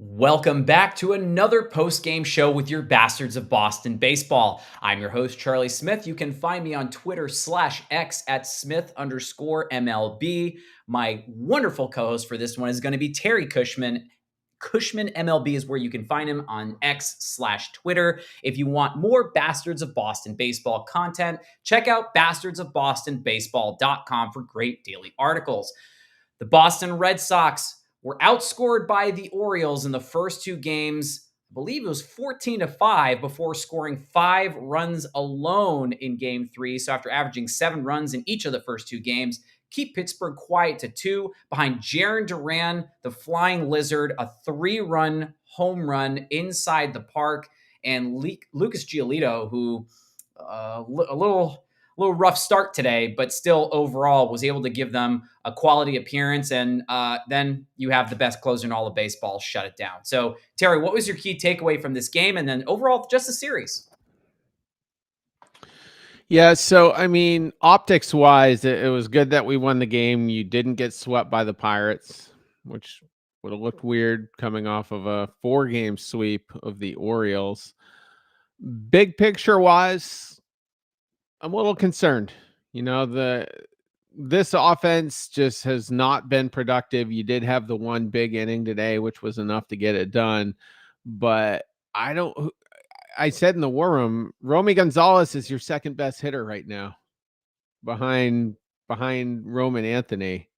Welcome back to another post-game show with your Bastards of Boston Baseball. I'm your host, Charlie Smith. You can find me on Twitter/X at Smith_MLB. My wonderful co-host for this one is going to be Terry Cushman. Cushman MLB is where you can find him on X/Twitter. If you want more Bastards of Boston baseball content, check out bastardsofbostonbaseball.com for great daily articles. The Boston Red Sox were outscored by the Orioles in the first two games. I believe it was 14-5 before scoring 5 runs alone in game 3. So after averaging 7 runs in each of the first two games, keep Pittsburgh quiet to 2 behind Jarren Duran, the Flying Lizard, a 3-run home run inside the park, and Lucas Giolito, who a little rough start today, but still overall was able to give them a quality appearance. And then you have the best closer in all of baseball shut it down. So, Terry, what was your key takeaway from this game and then overall just the series? Yeah, so I mean, optics wise, it was good that we won the game. You didn't get swept by the Pirates, which would have looked weird coming off of a 4-game sweep of the Orioles. Big picture wise, I'm a little concerned. This offense just has not been productive. You did have the one big inning today, which was enough to get it done, but I said in the war room, Romy Gonzalez is your second best hitter right now, behind Roman Anthony.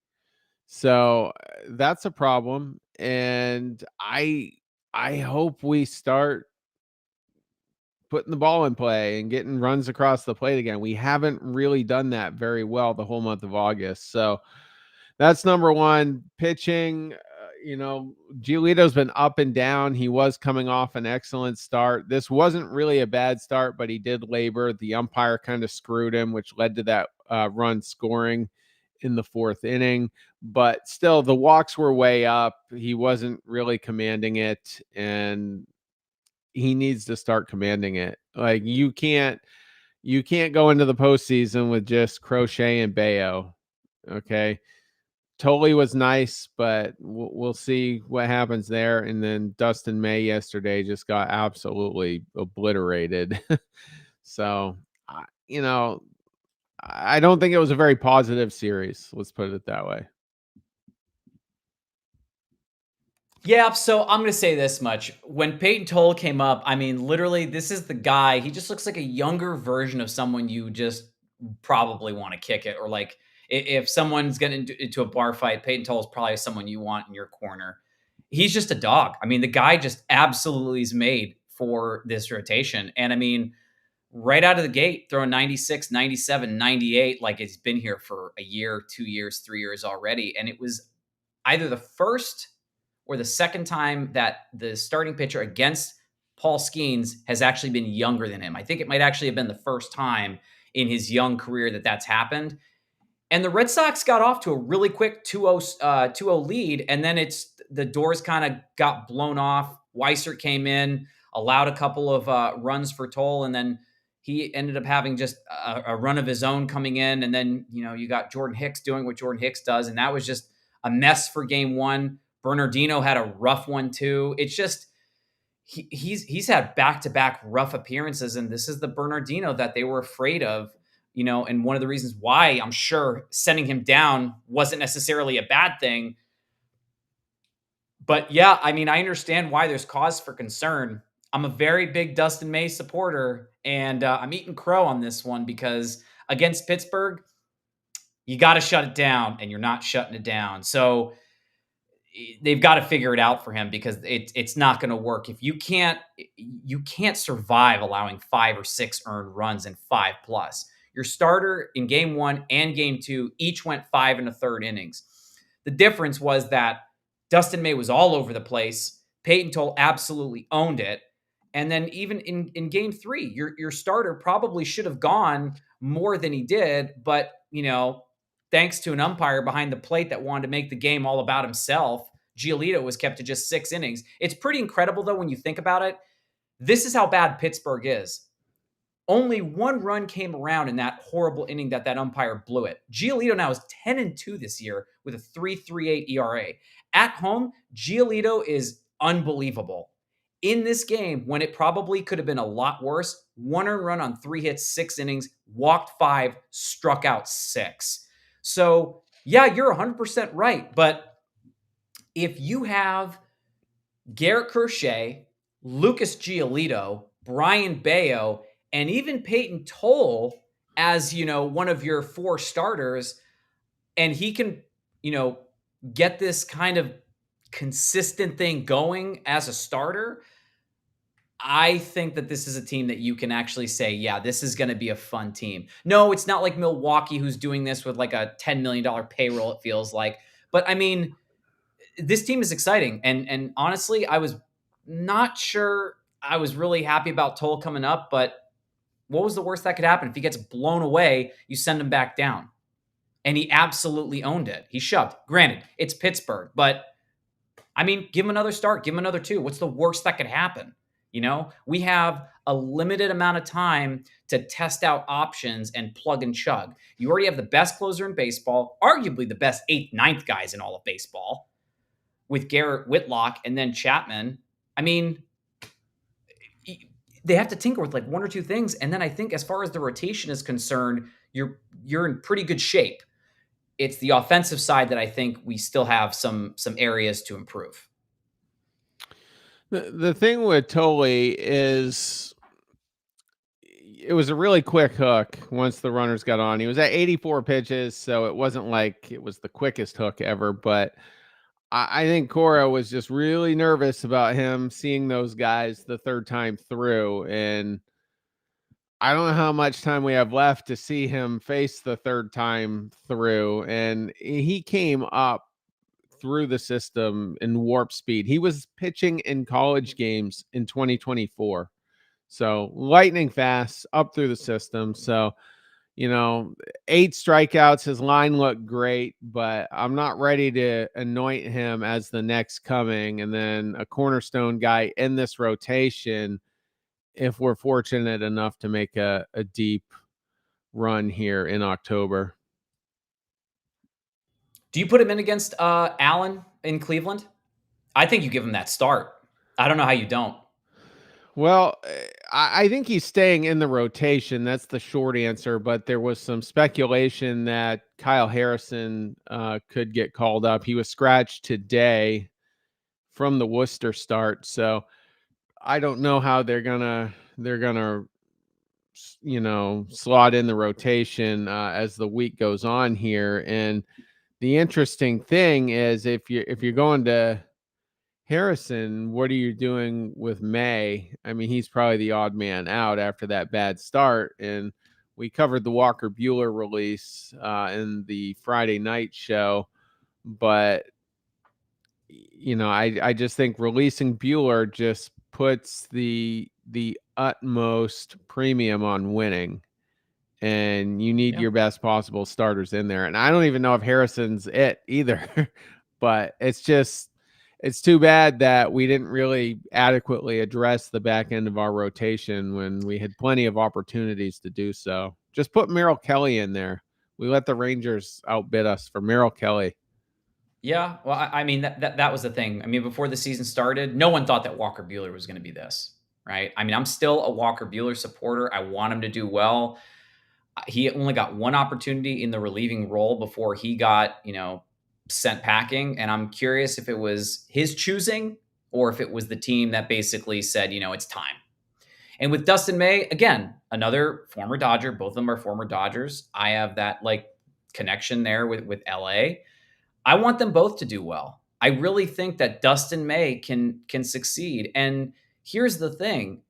So that's a problem, and I hope we start putting the ball in play and getting runs across the plate again. We haven't really done that very well the whole month of August. So that's number one. Pitching, Giolito's been up and down. He was coming off an excellent start. This wasn't really a bad start, but he did labor. The umpire kind of screwed him, which led to that run scoring in the 4th inning. But still, the walks were way up. He wasn't really commanding it, and he needs to start commanding it. Like you can't go into the postseason with just Crochet and Bayo. Okay. Tolley was nice, but we'll see what happens there. And then Dustin May yesterday just got absolutely obliterated. So, I don't think it was a very positive series. Let's put it that way. Yeah, so I'm going to say this much. When Peyton Toll came up, I mean, literally, this is the guy. He just looks like a younger version of someone you just probably want to kick it. Or like if someone's getting into a bar fight, Peyton Toll is probably someone you want in your corner. He's just a dog. I mean, the guy just absolutely is made for this rotation. And I mean, right out of the gate, throwing 96, 97, 98, like it's been here for a year, 2 years, 3 years already. And it was either the first or the second time that the starting pitcher against Paul Skeens has actually been younger than him. I think it might actually have been the first time in his young career that that's happened. And the Red Sox got off to a really quick 2-0 lead, and then the doors kind of got blown off. Weiser came in, allowed a couple of runs for Toll, and then he ended up having just a run of his own coming in. And then, you got Jordan Hicks doing what Jordan Hicks does, and that was just a mess for game 1. Bernardino had a rough one too. It's just he's had back-to-back rough appearances, and this is the Bernardino that they were afraid of, and one of the reasons why I'm sure sending him down wasn't necessarily a bad thing. But yeah, I mean, I understand why there's cause for concern. I'm a very big Dustin May supporter, and I'm eating crow on this one because against Pittsburgh, you got to shut it down, and you're not shutting it down. So they've got to figure it out for him because it's not going to work. If you can't survive allowing 5 or 6 earned runs in 5+. Your starter in game 1 and game 2 each went 5 1/3 innings. The difference was that Dustin May was all over the place. Peyton Toll absolutely owned it. And then even in game 3, your starter probably should have gone more than he did, but thanks to an umpire behind the plate that wanted to make the game all about himself, Giolito was kept to just 6 innings. It's pretty incredible, though, when you think about it. This is how bad Pittsburgh is. Only 1 run came around in that horrible inning that umpire blew it. Giolito now is 10-2 this year with a 3.38 ERA. At home, Giolito is unbelievable. In this game, when it probably could have been a lot worse, 1 earned run on 3 hits, 6 innings, walked 5, struck out 6. So, yeah, you're 100% right. But if you have Garrett Crochet, Lucas Giolito, Brian Bayo, and even Peyton Toll as, one of your 4 starters, and he can, you know, get this kind of consistent thing going as a starter, I think that this is a team that you can actually say, yeah, this is going to be a fun team. No, it's not like Milwaukee who's doing this with like a $10 million payroll, it feels like. But I mean, this team is exciting. And honestly, I was not sure I was really happy about Toll coming up, but what was the worst that could happen? If he gets blown away, you send him back down. And he absolutely owned it. He shoved. Granted, it's Pittsburgh, but I mean, give him another start, give him another 2. What's the worst that could happen? We have a limited amount of time to test out options and plug and chug. You already have the best closer in baseball, arguably the best 8th, ninth guys in all of baseball with Garrett Whitlock and then Chapman. I mean, they have to tinker with like 1 or 2 things. And then I think as far as the rotation is concerned, you're in pretty good shape. It's the offensive side that I think we still have some areas to improve. The thing with Tolley is it was a really quick hook once the runners got on. He was at 84 pitches, so it wasn't like it was the quickest hook ever, but I think Cora was just really nervous about him seeing those guys the third time through. And I don't know how much time we have left to see him face the third time through. And he came up through the system in warp speed. He was pitching in college games in 2024. So lightning fast up through the system. So, 8 strikeouts. His line looked great, but I'm not ready to anoint him as the next coming and then a cornerstone guy in this rotation if we're fortunate enough to make a deep run here in October. Do you put him in against Allen in Cleveland? I think you give him that start. I don't know how you don't. Well, I think he's staying in the rotation. That's the short answer. But there was some speculation that Kyle Harrison could get called up. He was scratched today from the Worcester start. So I don't know how they're gonna slot in the rotation as the week goes on here. And the interesting thing is if you're going to Harrison, what are you doing with May? I mean, he's probably the odd man out after that bad start. And we covered the Walker Buehler release in the Friday night show. But, I just think releasing Buehler just puts the utmost premium on winning. And you need your best possible starters in there. And I don't even know if Harrison's it either. But it's too bad that we didn't really adequately address the back end of our rotation when we had plenty of opportunities to do so. Just put Merrill Kelly in there. We let the Rangers outbid us for Merrill Kelly. Yeah, well, I mean that was the thing. I mean, before the season started, no one thought that Walker Buehler was going to be this, right? I mean, I'm still a Walker Buehler supporter. I want him to do well. He only got 1 opportunity in the relieving role before he got, sent packing. And I'm curious if it was his choosing or if it was the team that basically said, it's time. And with Dustin May, again, another former Dodger. Both of them are former Dodgers. I have that like connection there with LA. I want them both to do well. I really think that Dustin May can succeed. And here's the thing.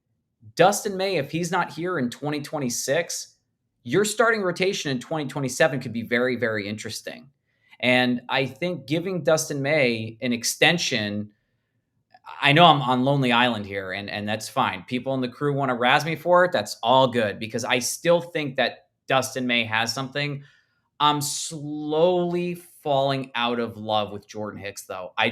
Dustin May, if he's not here in 2026, your starting rotation in 2027 could be very, very interesting. And I think giving Dustin May an extension, I know I'm on Lonely Island here, and that's fine. People in the crew want to razz me for it. That's all good because I still think that Dustin May has something. I'm slowly falling out of love with Jordan Hicks, though. I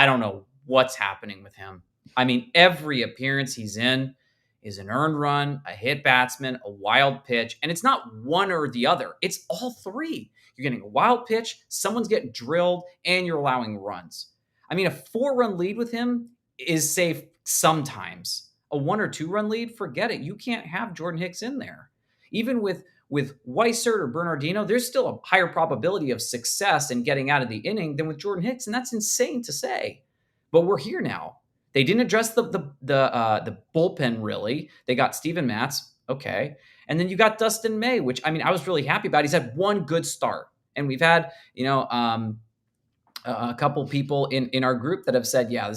don't know what's happening with him. I mean, every appearance he's in is an earned run, a hit batsman, a wild pitch, and it's not one or the other. It's all 3. You're getting a wild pitch, someone's getting drilled, and you're allowing runs. I mean, a 4-run lead with him is safe sometimes. A 1 or 2 run lead, forget it. You can't have Jordan Hicks in there. Even with Weissert or Bernardino, there's still a higher probability of success in getting out of the inning than with Jordan Hicks, and that's insane to say. But we're here now. They didn't address the bullpen really. They got Steven Matz, okay, and then you got Dustin May, which I mean I was really happy about. He's had one good start, and we've had a couple people in our group that have said, yeah,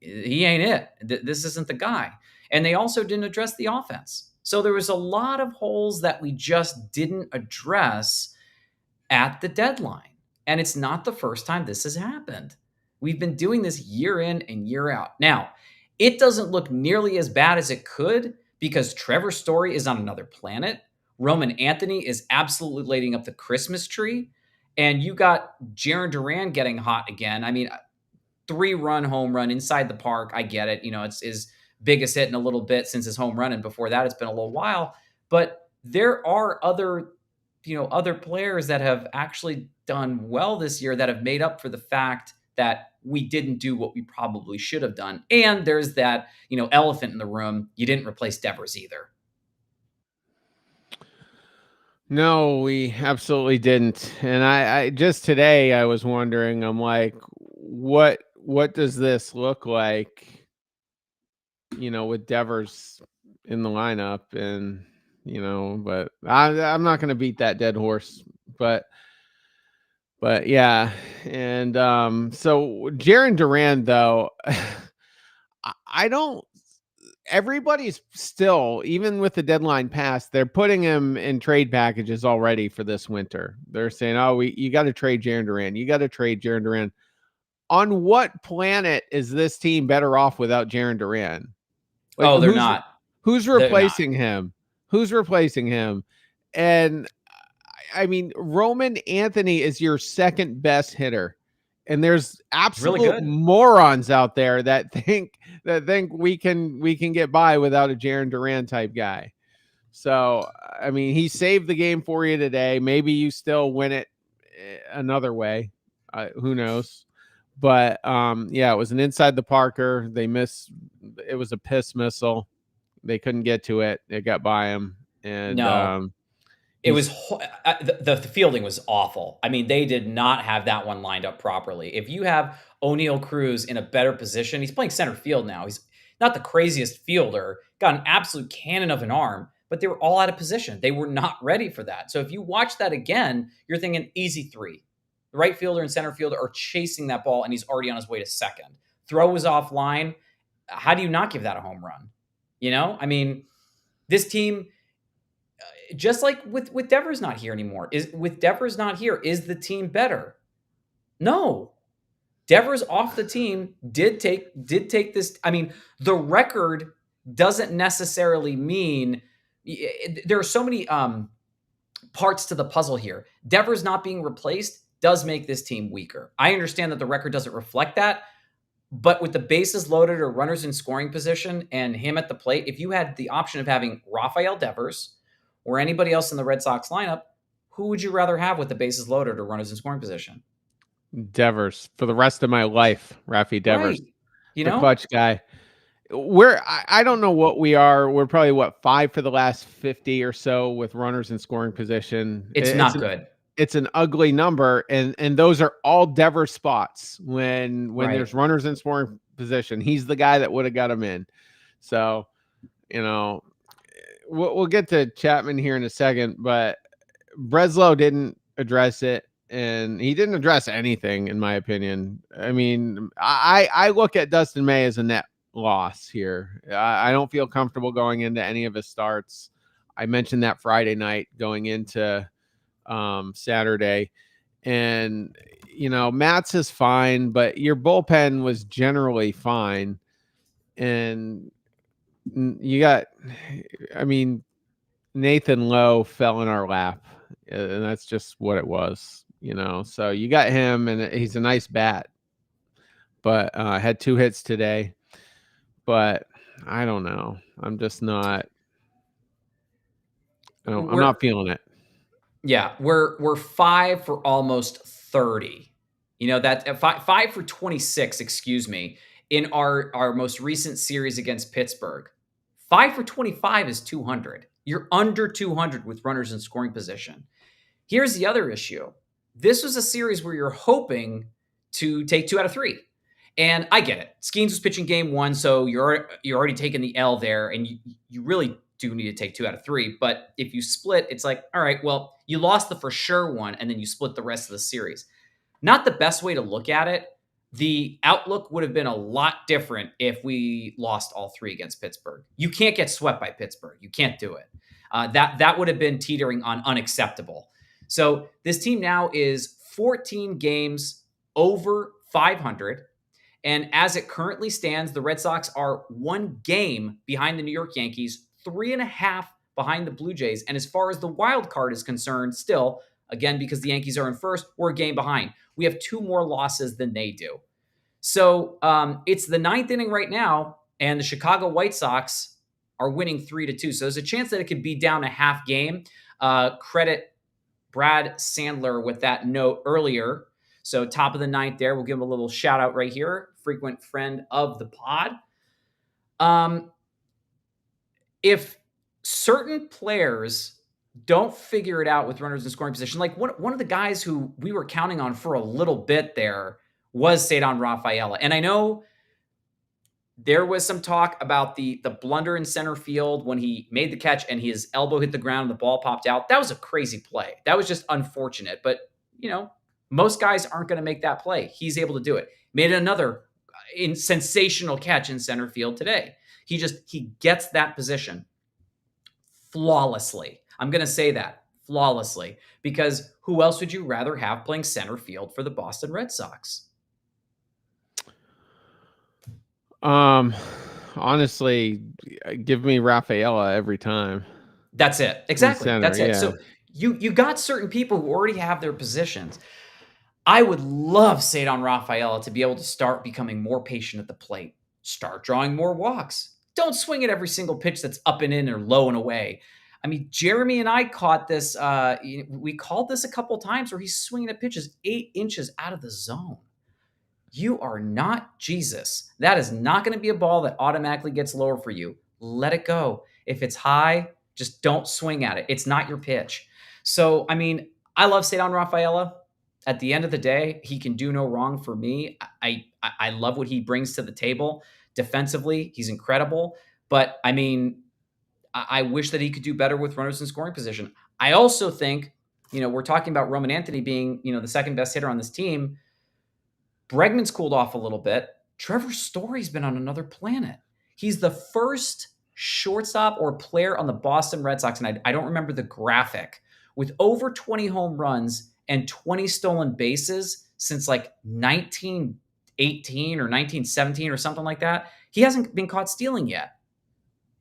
he ain't it. This isn't the guy. And they also didn't address the offense. So there was a lot of holes that we just didn't address at the deadline. And it's not the first time this has happened. We've been doing this year in and year out. Now, it doesn't look nearly as bad as it could because Trevor Story is on another planet. Roman Anthony is absolutely lighting up the Christmas tree. And you got Jarren Duran getting hot again. I mean, 3-run home run inside the park. I get it. It's his biggest hit in a little bit since his home run. And before that, it's been a little while. But there are other players that have actually done well this year that have made up for the fact that we didn't do what we probably should have done. And there's that, elephant in the room. You didn't replace Devers either. No, we absolutely didn't. And I just today I was wondering, I'm like, what does this look like, with Devers in the lineup? And, but I'm not going to beat that dead horse, but yeah. And so Jarren Duran, though, I don't, everybody's still, even with the deadline passed, they're putting him in trade packages already for this winter. They're saying, oh, you got to trade Jarren Duran. You got to trade Jarren Duran. On what planet is this team better off without Jarren Duran? Like, Oh, they're not. Who's replacing him? Who's replacing him? And I mean, Roman Anthony is your second best hitter. And there's absolute really morons out there that think we can get by without a Jarren Duran type guy. So, I mean, he saved the game for you today. Maybe you still win it another way. Who knows? But yeah, it was an inside the Parker. They missed. It was a piss missile. They couldn't get to it. It got by him. And no. It was the fielding was awful. I mean, they did not have that one lined up properly. If you have O'Neal Cruz in a better position, he's playing center field now. He's not the craziest fielder, got an absolute cannon of an arm, but they were all out of position. They were not ready for that. So if you watch that again, you're thinking easy 3. The right fielder and center fielder are chasing that ball, and he's already on his way to second. Throw was offline. How do you not give that a home run? I mean, this team, just like with Devers not here anymore, is the team better? No. Devers off the team did take this. I mean, the record doesn't necessarily mean there are so many parts to the puzzle here. Devers not being replaced does make this team weaker. I understand that the record doesn't reflect that, but with the bases loaded or runners in scoring position and him at the plate, if you had the option of having Rafael Devers or anybody else in the Red Sox lineup, who would you rather have with the bases loaded or runners in scoring position? Devers for the rest of my life. Rafi Devers, right. The clutch guy. I don't know what we are. We're probably 5 for the last 50 or so with runners in scoring position. It's not good. It's an ugly number, and those are all Devers spots when there's runners in scoring position. He's the guy that would have got him in. So, we'll get to Chapman here in a second, but Breslow didn't address it, and he didn't address anything, in my opinion. I mean, I look at Dustin May as a net loss here. I don't feel comfortable going into any of his starts. I mentioned that Friday night going into Saturday, and Matz is fine, but your bullpen was generally fine, and you got, I mean, Nathan Lowe fell in our lap, and that's just what it was, so you got him, and he's a nice bat, but had 2 hits today, but I don't know. I'm just not, I'm not feeling it. Yeah, we're 5 for almost 30. That 5 for 26, excuse me, in our most recent series against Pittsburgh. 5 for 25 is 200. You're under 200 with runners in scoring position. Here's the other issue. This was a series where you're hoping to take 2 out of 3. And I get it. Skeens was pitching game 1, so you're already taking the L there, and you really do need to take 2 out of 3. But if you split, it's like, all right, well, you lost the for sure one, and then you split the rest of the series. Not the best way to look at it. The outlook would have been a lot different if we lost all 3 against Pittsburgh. You can't get swept by Pittsburgh. You can't do it. That would have been teetering on unacceptable. So this team now is 14 games over 500. And as it currently stands, the Red Sox are 1 game behind the New York Yankees, 3.5 behind the Blue Jays. And as far as the wild card is concerned, still, again, because the Yankees are in first, we're a game behind. We have 2 more losses than they do. So it's the 9th inning right now, and the Chicago White Sox are winning 3-2. So there's a chance that it could be down a half game. Credit Brad Sandler with that note earlier. So top of the 9th there. We'll give him a little shout out right here. Frequent friend of the pod. If certain players don't figure it out with runners in scoring position, like one of the guys who we were counting on for a little bit there was Ceddanne Rafaela. And I know there was some talk about the blunder in center field when he made the catch and his elbow hit the ground and the ball popped out. That was a crazy play. That was just unfortunate. But, most guys aren't going to make that play. He's able to do it. Made another sensational catch in center field today. He gets that position flawlessly. I'm going to say that, flawlessly, because who else would you rather have playing center field for the Boston Red Sox? Honestly, give me Rafaela every time. That's it. Exactly. Center, That's it. yeah. So you got certain people who already have their positions. I would love Ceddanne Rafaela to be able to start becoming more patient at the plate, start drawing more walks. Don't swing at every single pitch that's up and in or low and away. I mean, Jeremy and I caught this. We called this a couple times where he's swinging at pitches 8 inches out of the zone. You are not Jesus. That is not going to be a ball that automatically gets lower for you. Let it go. If it's high, just don't swing at it. It's not your pitch. So, I mean, I love Ceddanne Rafaela. At the end of the day, he can do no wrong for me. I love what he brings to the table. Defensively, he's incredible. But, I mean, I wish that he could do better with runners in scoring position. I also think, we're talking about Roman Anthony being, the second best hitter on this team. Bregman's cooled off a little bit. Trevor Story's been on another planet. He's the first shortstop or player on the Boston Red Sox, and I don't remember the graphic, with over 20 home runs and 20 stolen bases since like 1918 or 1917 or something like that. He hasn't been caught stealing yet.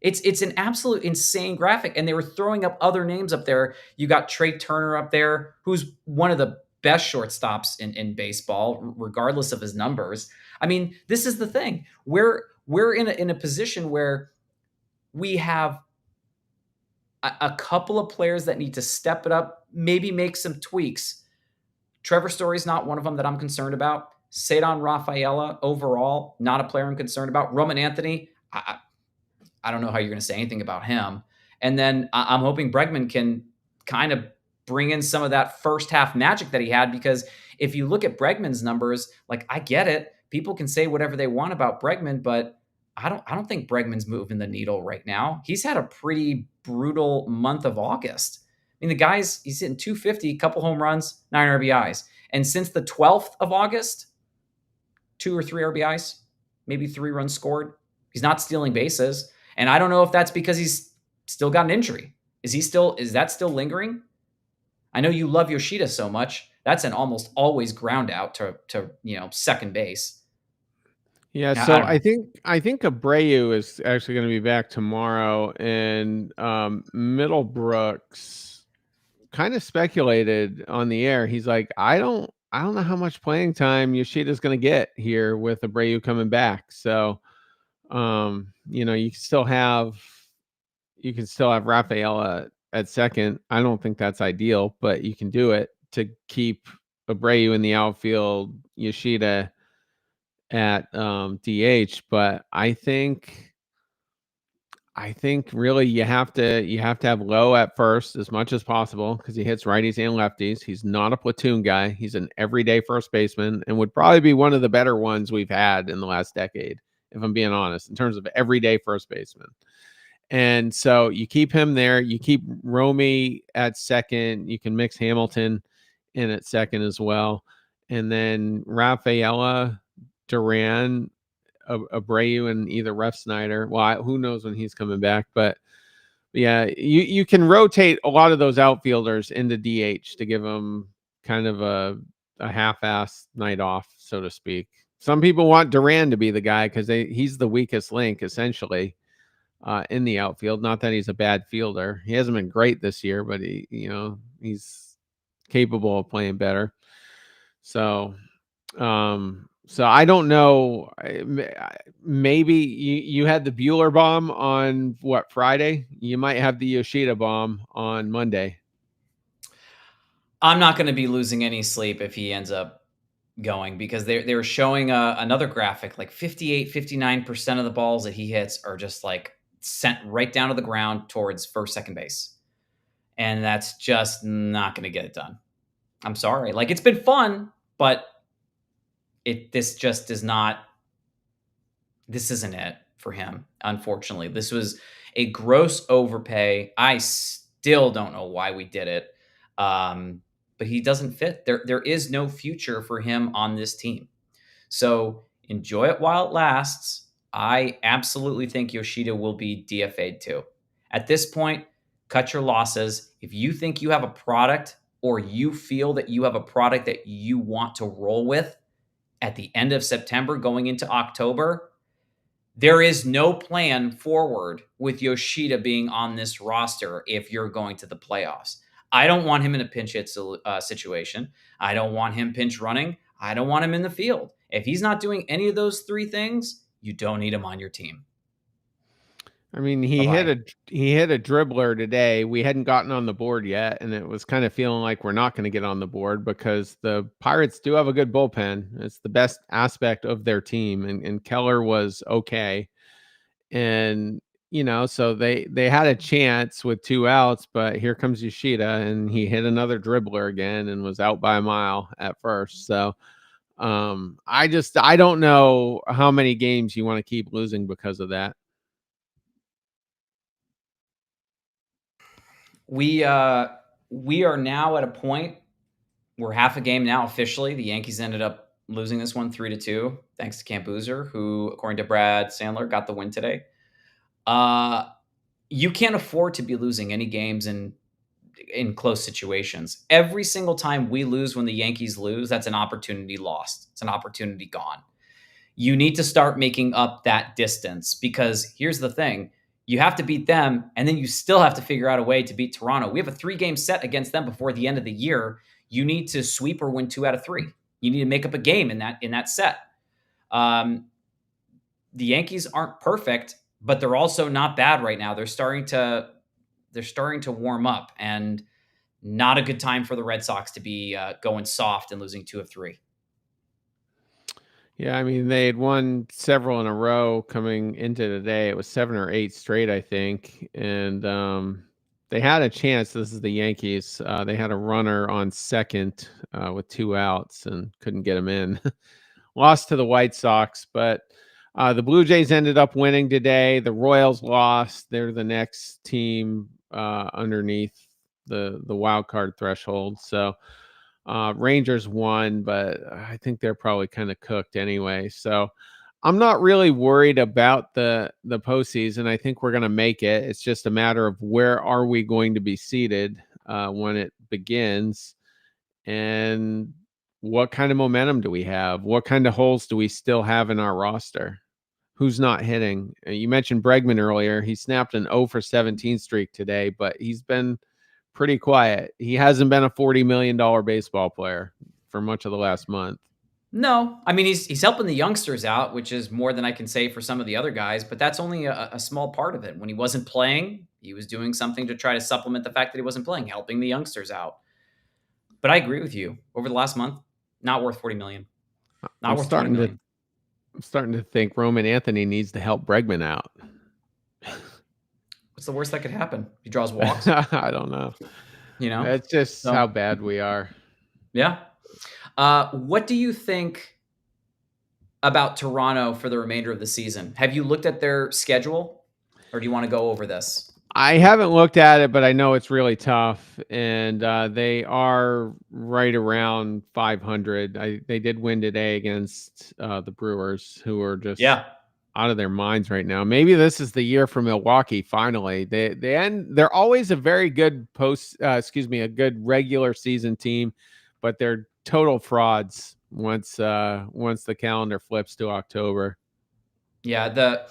It's an absolute insane graphic, and they were throwing up other names up there. You got Trey Turner up there, who's one of the best shortstops in baseball, regardless of his numbers. I mean, this is the thing. We're in a position where we have a couple of players that need to step it up, maybe make some tweaks. Trevor Story's not one of them that I'm concerned about. Ceddanne Rafaela, overall, not a player I'm concerned about. Roman Anthony, I don't know how you're going to say anything about him. And then I'm hoping Bregman can kind of bring in some of that first half magic that he had, because if you look at Bregman's numbers, like, I get it. People can say whatever they want about Bregman, but I don't think Bregman's moving the needle right now. He's had a pretty brutal month of August. I mean, he's hitting 250, couple home runs, 9 RBIs. And since the 12th of August, 2 or 3 RBIs, maybe 3 runs scored. He's not stealing bases. And I don't know if that's because he's still got an injury. Is that still lingering? I know you love Yoshida so much. That's an almost always ground out to second base. Yeah, so I think Abreu is actually going to be back tomorrow, and Middlebrooks kind of speculated on the air. He's like, I don't know how much playing time Yoshida's going to get here with Abreu coming back. So, you can still have Rafaela at second. I don't think that's ideal, but you can do it to keep Abreu in the outfield, Yoshida at DH, but I think really you have to have Lowe at first as much as possible because he hits righties and lefties. He's not a platoon guy. He's an everyday first baseman and would probably be one of the better ones we've had in the last decade, if I'm being honest, in terms of everyday first baseman. And so you keep him there. You keep Romy at second. You can mix Hamilton in at second as well. And then Rafaela, Duran, Abreu, and either Ref Snyder. Well, who knows when he's coming back, but yeah, you can rotate a lot of those outfielders into DH to give them kind of a half-ass night off, so to speak. Some people want Duran to be the guy because he's the weakest link essentially in the outfield. Not that he's a bad fielder; he hasn't been great this year, but he's capable of playing better. So so I don't know. Maybe you had the Bueller bomb on what, Friday? You might have the Yoshida bomb on Monday. I'm not going to be losing any sleep if he ends up going because they were showing another graphic like 58-59% of the balls that he hits are just like sent right down to the ground towards first second base, and that's just not going to get it done. I'm sorry, like it's been fun, but this just is not, this isn't it for him. Unfortunately, this was a gross overpay. I still don't know why we did it. But he doesn't fit. There is no future for him on this team. So enjoy it while it lasts. I absolutely think Yoshida will be DFA'd too. At this point, cut your losses. If you think you have a product or you feel that you have a product that you want to roll with at the end of September going into October, there is no plan forward with Yoshida being on this roster if you're going to the playoffs. I don't want him in a pinch hit situation. I don't want him pinch running. I don't want him in the field. If he's not doing any of those three things, you don't need him on your team. I mean, Bye-bye. he hit a dribbler today. We hadn't gotten on the board yet, and it was kind of feeling like we're not going to get on the board because the Pirates do have a good bullpen. It's the best aspect of their team, and Keller was okay. And so they had a chance with 2 outs, but here comes Yoshida, and he hit another dribbler again and was out by a mile at first. So I don't know how many games you want to keep losing because of that. We are now at a point. We're half a game now officially. The Yankees ended up losing this one 3-2, thanks to Camp Boozer, who, according to Brad Sandler, got the win today. You can't afford to be losing any games in close situations. Every single time we lose when the Yankees lose, that's an opportunity lost. It's an opportunity gone. You need to start making up that distance because here's the thing. You have to beat them, and then you still have to figure out a way to beat Toronto. We have a 3-game set against them before the end of the year. You need to sweep or win 2 out of 3. You need to make up a game in that set. Um, the Yankees aren't perfect, but they're also not bad right now. They're starting to warm up, and not a good time for the Red Sox to be going soft and losing 2 of 3. Yeah, I mean, they had won several in a row coming into today. It was 7 or 8 straight, I think. And they had a chance. This is the Yankees. They had a runner on second with 2 outs and couldn't get him in. Lost to the White Sox, but the Blue Jays ended up winning today. The Royals lost. They're the next team underneath the wild card threshold. So Rangers won, but I think they're probably kind of cooked anyway. So I'm not really worried about the postseason. I think we're going to make it. It's just a matter of where are we going to be seated when it begins, and what kind of momentum do we have? What kind of holes do we still have in our roster? Who's not hitting? You mentioned Bregman earlier. He snapped an 0 for 17 streak today, but he's been pretty quiet. He hasn't been a $40 million baseball player for much of the last month. No, I mean he's helping the youngsters out, which is more than I can say for some of the other guys. But that's only a small part of it. When he wasn't playing, he was doing something to try to supplement the fact that he wasn't playing, helping the youngsters out. But I agree with you. Over the last month, not worth 40 million. I'm Not worth 20 starting to million. I'm starting to think Roman Anthony needs to help Bregman out. What's the worst that could happen? He draws walks, I don't know. you know? It's just So, how bad we are. yeah. What do you think about Toronto for the remainder of the season? Have you looked at their schedule, or do you wanna go over this? I haven't looked at it, but I know it's really tough, and they are right around 500. They did win today against the Brewers, who are just Yeah. out of their minds right now. Maybe this is the year for Milwaukee. Finally, they're always a very good a good regular season team, but they're total frauds once the calendar flips to October. Yeah,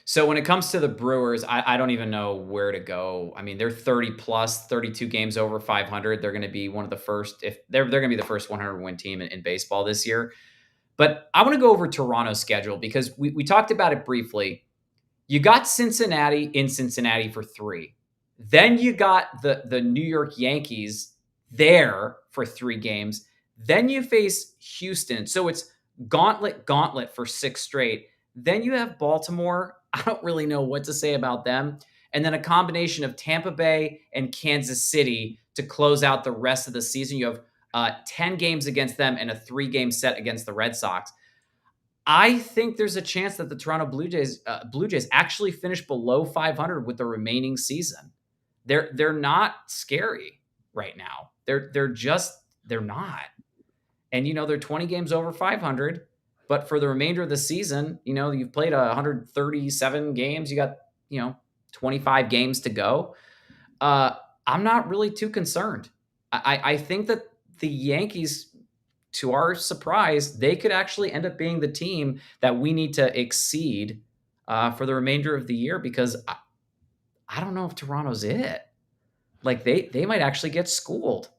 so when it comes to the Brewers, I don't even know where to go. I mean, they're 30 plus, 32 games over 500. They're going to be one of the first, if they're going to be the first 100 win team in baseball this year. But I want to go over Toronto's schedule because we talked about it briefly. You got Cincinnati in Cincinnati for 3. Then you got the New York Yankees there for 3 games. Then you face Houston. So it's gauntlet for 6 straight. Then you have Baltimore. I don't really know what to say about them. And then a combination of Tampa Bay and Kansas City to close out the rest of the season. You have 10 games against them and a 3-game set against the Red Sox. I think there's a chance that the Toronto Blue Jays actually finish below 500 with the remaining season. They're not scary right now. They're not. And they're 20 games over 500, but for the remainder of the season, you've played 137 games. You got 25 games to go. I'm not really too concerned. I think that the Yankees, to our surprise, they could actually end up being the team that we need to exceed for the remainder of the year because I don't know if Toronto's it. Like they might actually get schooled.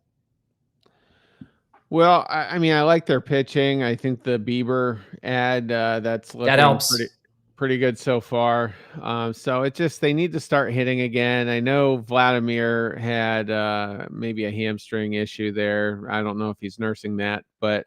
Well, I mean, I like their pitching. I think the Bieber ad that's That looking helps. pretty good so far. So it just they need to start hitting again. I know Vladimir had maybe a hamstring issue there. I don't know if he's nursing that, but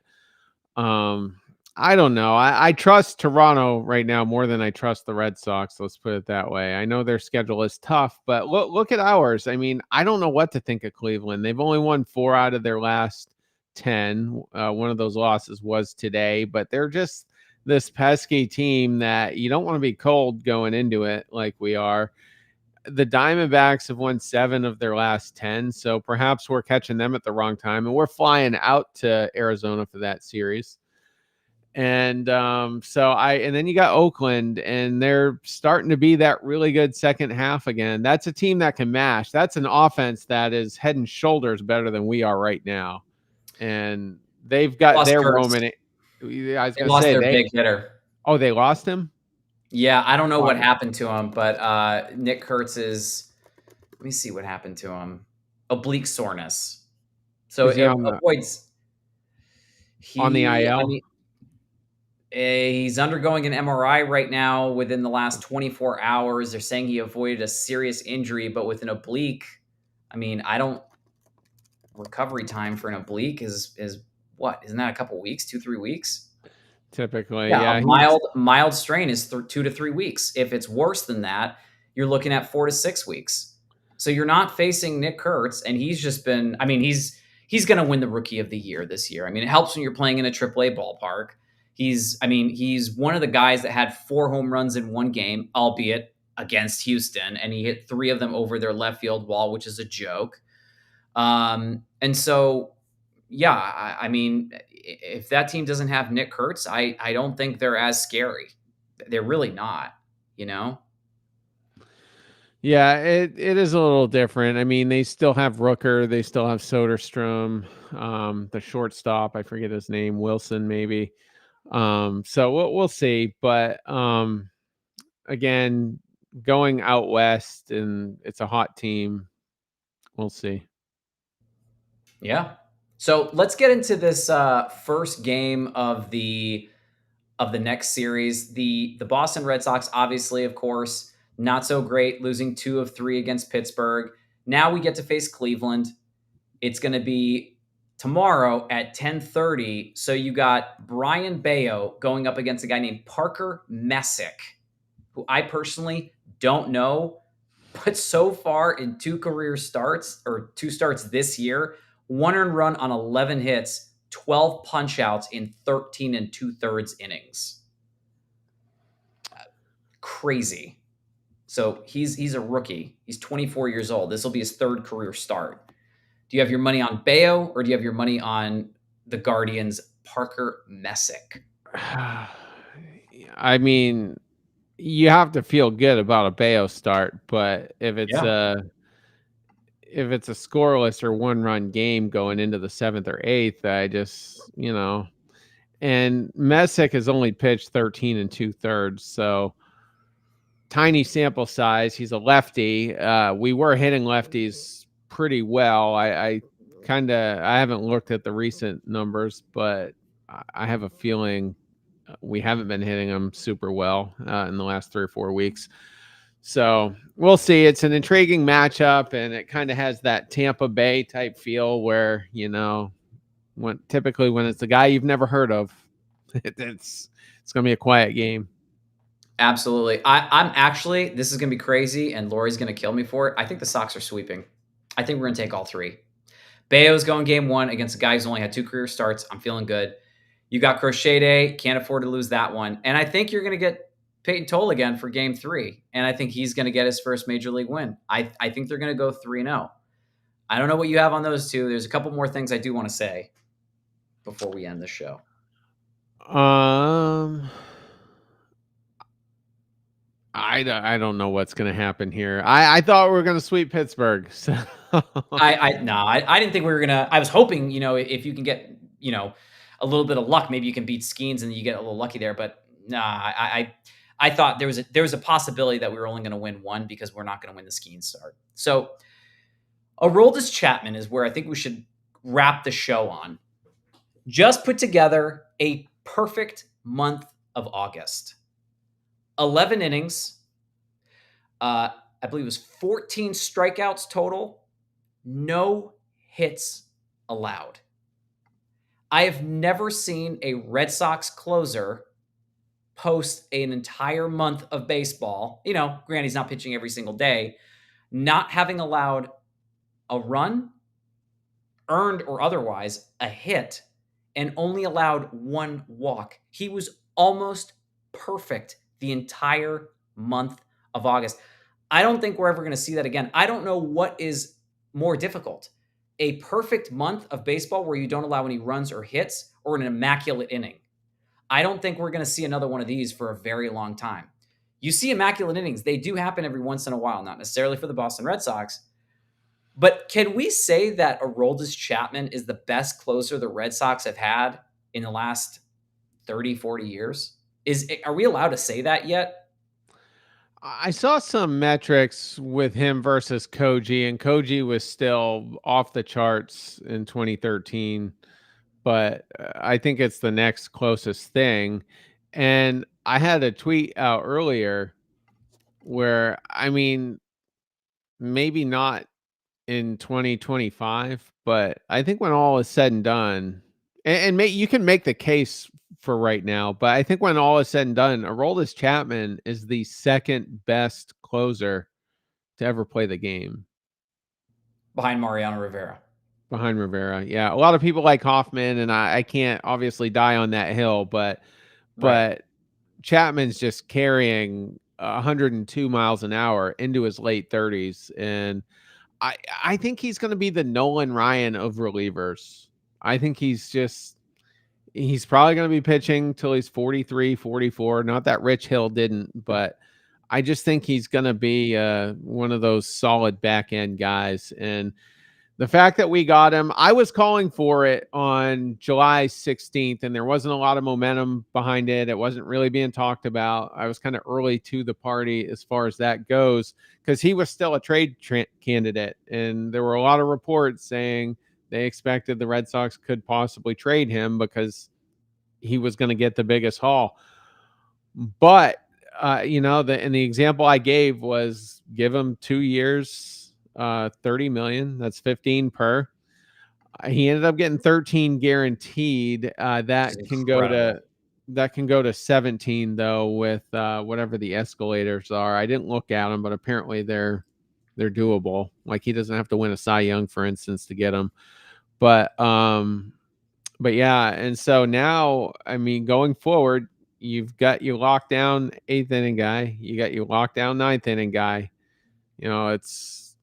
um, I don't know. I trust Toronto right now more than I trust the Red Sox. Let's put it that way. I know their schedule is tough, but look at ours. I mean, I don't know what to think of Cleveland. They've only won 4 out of their last 10. One of those losses was today, but they're just this pesky team that you don't want to be cold going into it like we are. The Diamondbacks have won 7 of their last 10, so perhaps we're catching them at the wrong time, and we're flying out to Arizona for that series. And and then you got Oakland, and they're starting to be that really good second half again. That's a team that can mash. That's an offense that is head and shoulders better than we are right now. And they've got Lost their Kurtz. Roman. I was They gonna lost say their big hitter. they lost him. Yeah, I don't know what Why? happened to him, but Nick Kurtz is. Let me see what happened to him. Oblique soreness. So Is he it on avoids. the I IL? mean, he's undergoing an MRI right now within the last 24 hours. They're saying he avoided a serious injury, but with an oblique, I mean, I don't recovery time for an oblique is what? Isn't that a couple weeks, 2-3 weeks? Typically, Yeah, a yeah, he's mild strain is 2 to 3 weeks. If it's worse than that, you're looking at 4 to 6 weeks. So you're not facing Nick Kurtz, and he's just been. I mean, he's going to win the Rookie of the Year this year. I mean, it helps when you're playing in a AAA ballpark. He's one of the guys that had 4 home runs in one game, albeit against Houston, and he hit 3 of them over their left field wall, which is a joke. And so, yeah, I mean, if that team doesn't have Nick Kurtz, I don't think they're as scary. They're really not, you know? yeah, it is a little different. I mean, they still have Rooker, they still have Soderstrom, the shortstop, I forget his name, Wilson maybe. So we'll see, but again, going out west and it's a hot team. We'll see. Yeah. So let's get into this first game of the next series. The Boston Red Sox, obviously, of course, not so great, losing 2 of 3 against Pittsburgh. Now we get to face Cleveland. It's going to be tomorrow at 10:30. So you got Brian Bayo going up against a guy named Parker Messick, who I personally don't know, but so far in two career starts or two starts this year, one earned run on 11 hits, 12 punch outs in 13 and 2/3 innings. Crazy. So he's a rookie. He's 24 years old. This will be his third career start. Do you have your money on Bayo or do you have your money on the Guardians' Parker Messick? I mean, you have to feel good about a Bayo start, but Yeah, if it's a scoreless or one-run game going into the 7th or 8th, I just, and Messick has only pitched 13 and 2/3, so tiny sample size. He's a lefty. We were hitting lefties pretty well. I haven't looked at the recent numbers, but I have a feeling we haven't been hitting them super well in the last 3 or 4 weeks. So we'll see. It's an intriguing matchup, and it kind of has that Tampa Bay type feel where, when it's a guy you've never heard of, it's going to be a quiet game. absolutely. I'm actually, this is going to be crazy, and Lori's going to kill me for it. I think the Sox are sweeping. I think we're going to take all three. Bayo's going game one against a guy who's only had two career starts. I'm feeling good. You got Crochet Day. Can't afford to lose that one. And I think you're going to get Peyton Toll again for game three. And I think he's going to get his first major league win. I think they're going to go 3-0. I don't know what you have on those two. There's a couple more things I do want to say before we end the show. I don't know what's going to happen here. I thought we were going to sweep Pittsburgh. So. I didn't think we were gonna. I was hoping, if you can get, a little bit of luck, maybe you can beat Skeens and you get a little lucky there. But nah, I thought there was a possibility that we were only going to win one because we're not going to win the Skeens start. So Aroldis Chapman is where I think we should wrap the show on. Just put together a perfect month of August. 11 innings. I believe it was 14 strikeouts total. No hits allowed. I have never seen a Red Sox closer post an entire month of baseball. Granted, he's not pitching every single day, not having allowed a run, earned or otherwise, a hit, and only allowed one walk. He was almost perfect the entire month of August. I don't think we're ever going to see that again. I don't know what is more difficult, a perfect month of baseball where you don't allow any runs or hits, or an immaculate inning. I don't think we're going to see another one of these for a very long time. You see immaculate innings. They do happen every once in a while, not necessarily for the Boston Red Sox. But can we say that Aroldis Chapman is the best closer the Red Sox have had in the last 30, 40 years? Are we allowed to say that yet? I saw some metrics with him versus Koji, and Koji was still off the charts in 2013, but I think it's the next closest thing. And I had a tweet out earlier where, maybe not in 2025, but I think when all is said and done, you can make the case for right now, but I think when all is said and done, Aroldis Chapman is the second best closer to ever play the game Behind Mariano Rivera. behind Rivera. Yeah, a lot of people like Hoffman, and I can't obviously die on that hill, but Right. Chapman's just carrying 102 miles an hour into his late 30s, and I think he's going to be the Nolan Ryan of relievers. I think he's probably going to be pitching till he's 43, 44. Not that Rich Hill didn't, but I just think he's going to be one of those solid back end guys. And the fact that we got him, I was calling for it on July 16th, and there wasn't a lot of momentum behind it. It wasn't really being talked about. I was kind of early to the party as far as that goes because he was still a trade candidate. And there were a lot of reports saying they expected the Red Sox could possibly trade him because he was going to get the biggest haul. But, the example I gave was give him 2 years, 30 million. That's 15 per. He ended up getting 13 guaranteed. Which is incredible. That can go to 17 though with whatever the escalators are. I didn't look at them, but apparently they're doable. Like he doesn't have to win a Cy Young, for instance, to get them. But yeah, and so now, I mean, going forward, you've got your lockdown eighth inning guy, you got your lockdown ninth inning guy. You know, it's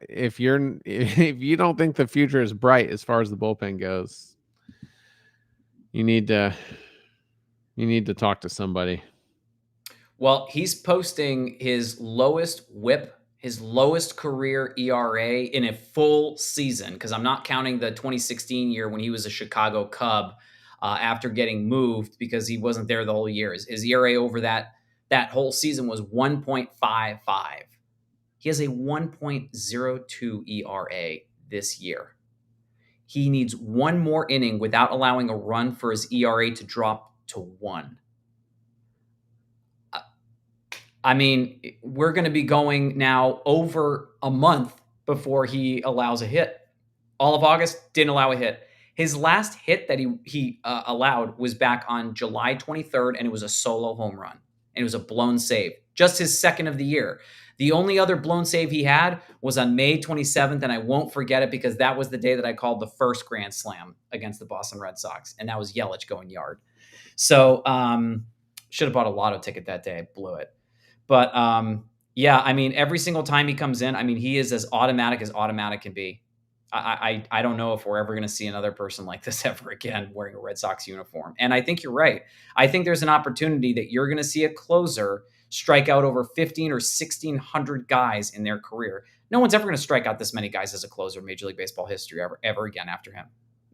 if you're if you don't think the future is bright as far as the bullpen goes, you need to talk to somebody. Well, he's posting his lowest WHIP, his lowest career ERA in a full season, because I'm not counting the 2016 year when he was a Chicago Cub after getting moved because he wasn't there the whole year. His ERA over that whole season was 1.55. He has a 1.02 ERA this year. He needs one more inning without allowing a run for his ERA to drop to 1. I mean, we're going to be going now over a month before he allows a hit. All of August, didn't allow a hit. His last hit that he allowed was back on July 23rd, and it was a solo home run. And it was a blown save. Just his second of the year. The only other blown save he had was on May 27th, and I won't forget it because that was the day that I called the first grand slam against the Boston Red Sox, and that was Yelich going yard. So should have bought a lotto ticket that day. I blew it. But yeah, I mean, every single time he comes in, I mean, he is as automatic can be. I don't know if we're ever going to see another person like this ever again wearing a Red Sox uniform. And I think you're right. I think there's an opportunity that you're going to see a closer strike out over 15 or 1,600 guys in their career. No one's ever going to strike out this many guys as a closer in Major League Baseball history ever again after him.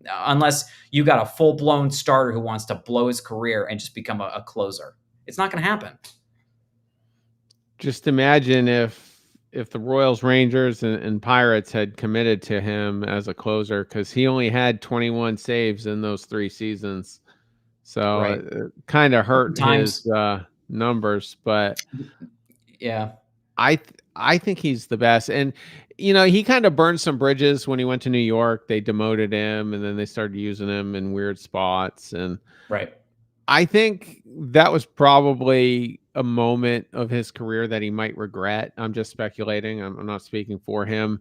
Unless you got a full-blown starter who wants to blow his career and just become a closer. It's not going to happen. Just imagine if the Royals, Rangers, and Pirates had committed to him as a closer, because he only had 21 saves in those 3 seasons. So Right. it kind of hurt his Sometimes, numbers, but yeah. I think he's the best. And he kind of burned some bridges when he went to New York. They demoted him, and then they started using him in weird spots. And Right. I think that was probably a moment of his career that he might regret. I'm just speculating. I'm not speaking for him.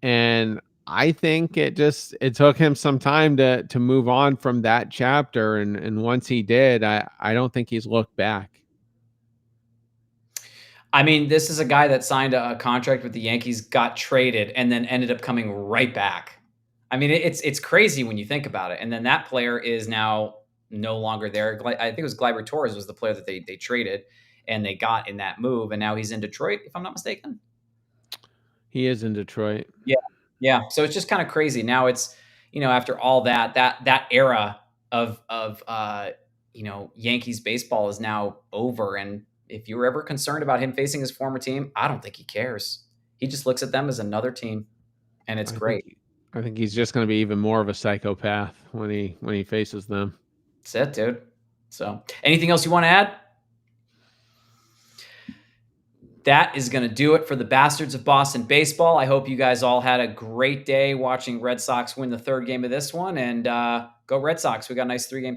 And I think it took him some time to move on from that chapter. And once he did, I don't think he's looked back. I mean, this is a guy that signed a contract with the Yankees, got traded, and then ended up coming right back. I mean, it's crazy when you think about it. And then that player is now no longer there. I think it was Gleyber Torres was the player that they traded and they got in that move, and now he's in Detroit, if I'm not mistaken. He is in Detroit. Yeah, yeah. So it's just kind of crazy. Now it's after all that era of Yankees baseball is now over, and if you were ever concerned about him facing his former team, I don't think he cares. He just looks at them as another team, and it's great. I think he's just going to be even more of a psychopath when he faces them. That's it, dude. So, anything else you want to add? That is going to do it for the Bastards of Boston baseball. I hope you guys all had a great day watching Red Sox win the third game of this one, and go Red Sox. We got a nice 3-game